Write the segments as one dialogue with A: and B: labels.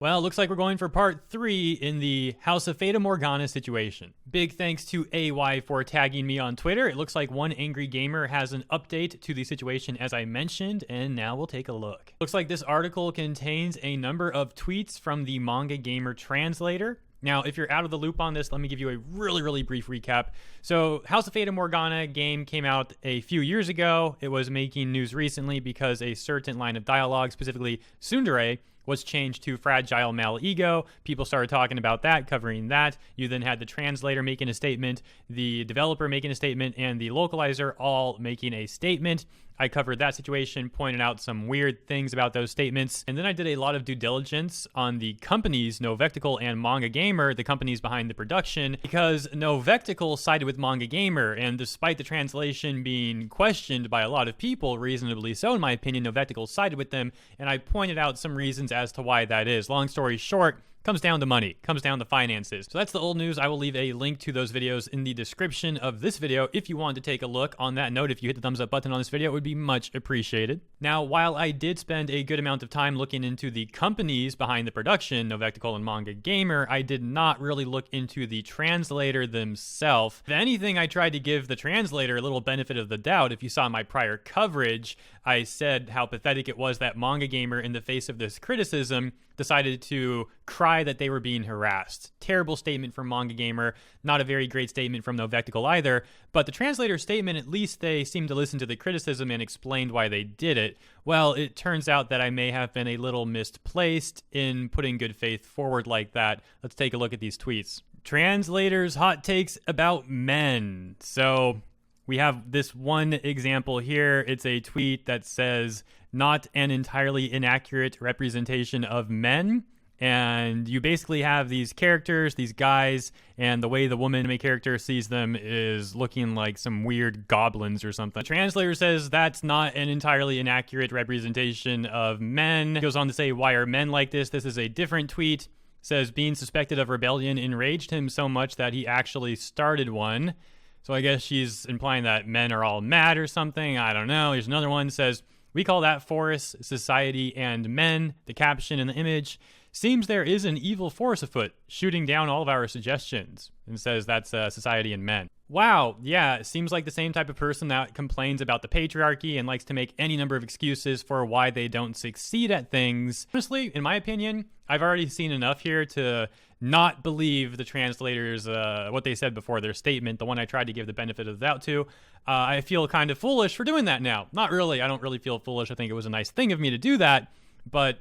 A: Well, looks like we're going for part 3 in the House of Fata Morgana situation. Big thanks to AY for tagging me on Twitter. It looks like one angry gamer has an update to the situation as I mentioned, and now we'll take a look. Looks like this article contains a number of tweets from the MangaGamer translator. Now, if you're out of the loop on this, let me give you a really brief recap. So, House of Fata Morgana game came out a few years ago. It was making news recently because a certain line of dialogue, specifically Tsundere, was changed to fragile male ego. People started talking about that, covering that. You then had the translator making a statement, the developer making a statement, and the localizer all making a statement. I covered that situation, pointed out some weird things about those statements, and then I did a lot of due diligence on the companies, Novectacle and MangaGamer, the companies behind the production, because Novectacle sided with MangaGamer, and despite the translation being questioned by a lot of people, reasonably so in my opinion, Novectacle sided with them, and I pointed out some reasons as to why that is. Long story short, comes down to money, comes down to finances. So that's the old news. I will leave a link to those videos in the description of this video if you want to take a look. On that note, if you hit the thumbs up button on this video, it would be much appreciated. Now, while I did spend a good amount of time looking into the companies behind the production, Novectacle and MangaGamer, I did not really look into the translator themselves. If anything, I tried to give the translator a little benefit of the doubt. If you saw my prior coverage, I said how pathetic it was that MangaGamer, in the face of this criticism, decided to cry that they were being harassed. Terrible statement from MangaGamer, not a very great statement from Novectacle either, but the translator's statement, at least they seemed to listen to the criticism and explained why they did it. Well, it turns out that I may have been a little misplaced in putting good faith forward like that. Let's take a look at these tweets. Translators' hot takes about men. So we have this one example here. It's a tweet that says, not an entirely inaccurate representation of men. And you basically have these characters, these guys, and the way the woman main character sees them is looking like some weird goblins or something. The translator says that's not an entirely inaccurate representation of men. Goes on to say, why are men like this? This is a different tweet. Says, being suspected of rebellion enraged him so much that he actually started one. So I guess she's implying that men are all mad or something. I don't know. Here's another one. Says, we call that force, society, and men. The caption in the image seems there is an evil force afoot, shooting down all of our suggestions. And says that's society and men. Wow, yeah, it seems like the same type of person that complains about the patriarchy and likes to make any number of excuses for why they don't succeed at things. Honestly, in my opinion, I've already seen enough here to not believe the translators, what they said before their statement, the one I tried to give the benefit of the doubt to. I feel kind of foolish for doing that now. Not really. I don't really feel foolish. I think it was a nice thing of me to do that. But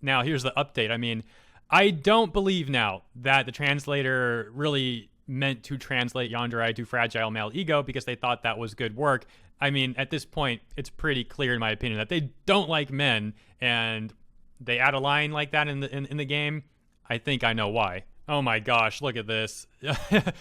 A: now here's the update. I mean, I don't believe now that the translator really meant to translate Yandere to fragile male ego because they thought that was good work. I mean, at this point, it's pretty clear in my opinion that they don't like men, and they add a line like that in the game. I think I know why. Oh my gosh, look at this.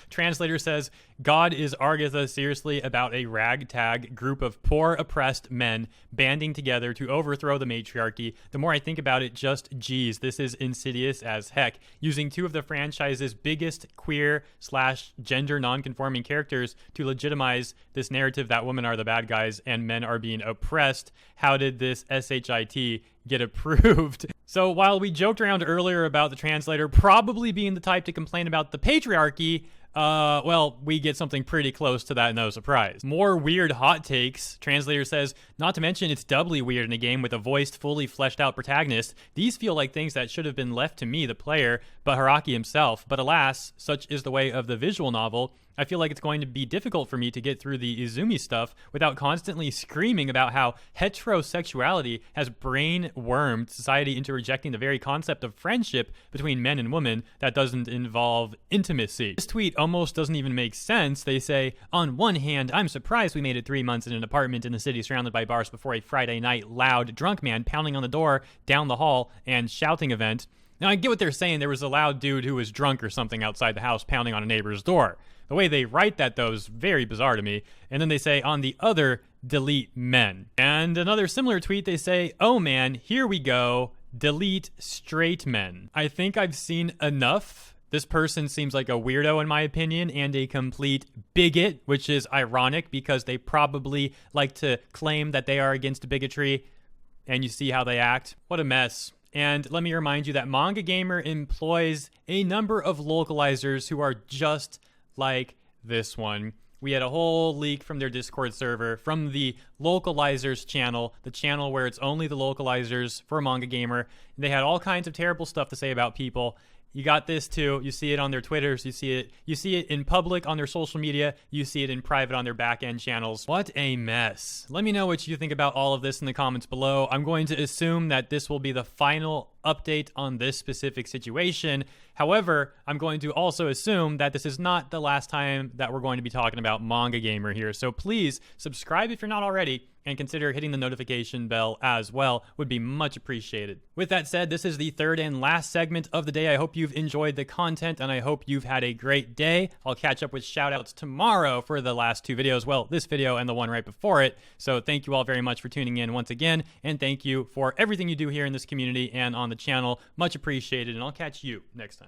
A: Translator says, God is Argatha seriously about a ragtag group of poor oppressed men banding together to overthrow the matriarchy. The more I think about it, just geez, this is insidious as heck. Using two of the franchise's biggest queer/gender non-conforming characters to legitimize this narrative that women are the bad guys and men are being oppressed. How did this SHIT get approved? So while we joked around earlier about the translator probably being the type to complain about the patriarchy, well, we get something pretty close to that, no surprise. More weird hot takes. Translator says, not to mention it's doubly weird in a game with a voiced, fully fleshed out protagonist. These feel like things that should have been left to me, the player, but Haraki himself. But alas, such is the way of the visual novel. I feel like it's going to be difficult for me to get through the Izumi stuff without constantly screaming about how heterosexuality has brain-wormed society into rejecting the very concept of friendship between men and women that doesn't involve intimacy. This tweet almost doesn't even make sense. They say, on one hand, I'm surprised we made it 3 months in an apartment in the city surrounded by bars before a Friday night loud drunk man pounding on the door down the hall and shouting event. Now I get what they're saying. There was a loud dude who was drunk or something outside the house pounding on a neighbor's door. The way they write that, though, is very bizarre to me. And then they say, on the other, delete men. And another similar tweet, they say, oh man, here we go, delete straight men. I think I've seen enough. This person seems like a weirdo in my opinion and a complete bigot, which is ironic because they probably like to claim that they are against bigotry. And you see how they act. What a mess. And let me remind you that MangaGamer employs a number of localizers who are just like this one. We had a whole leak from their Discord server, from the localizers channel, the channel where it's only the localizers for MangaGamer. They had all kinds of terrible stuff to say about people. You got this too. You see it on their Twitters. You see it in public on their social media. You see it in private on their back-end channels. What a mess. Let me know what you think about all of this in the comments below. I'm going to assume that this will be the final update on this specific situation. However, I'm going to also assume that this is not the last time that we're going to be talking about MangaGamer here. So please subscribe if you're not already, and consider hitting the notification bell as well. Would be much appreciated. With that said, this is the third and last segment of the day. I hope you've enjoyed the content, and I hope you've had a great day. I'll catch up with shoutouts tomorrow for the last two videos. Well, this video and the one right before it. So thank you all very much for tuning in once again, and thank you for everything you do here in this community and on the channel. Much appreciated, and I'll catch you next time.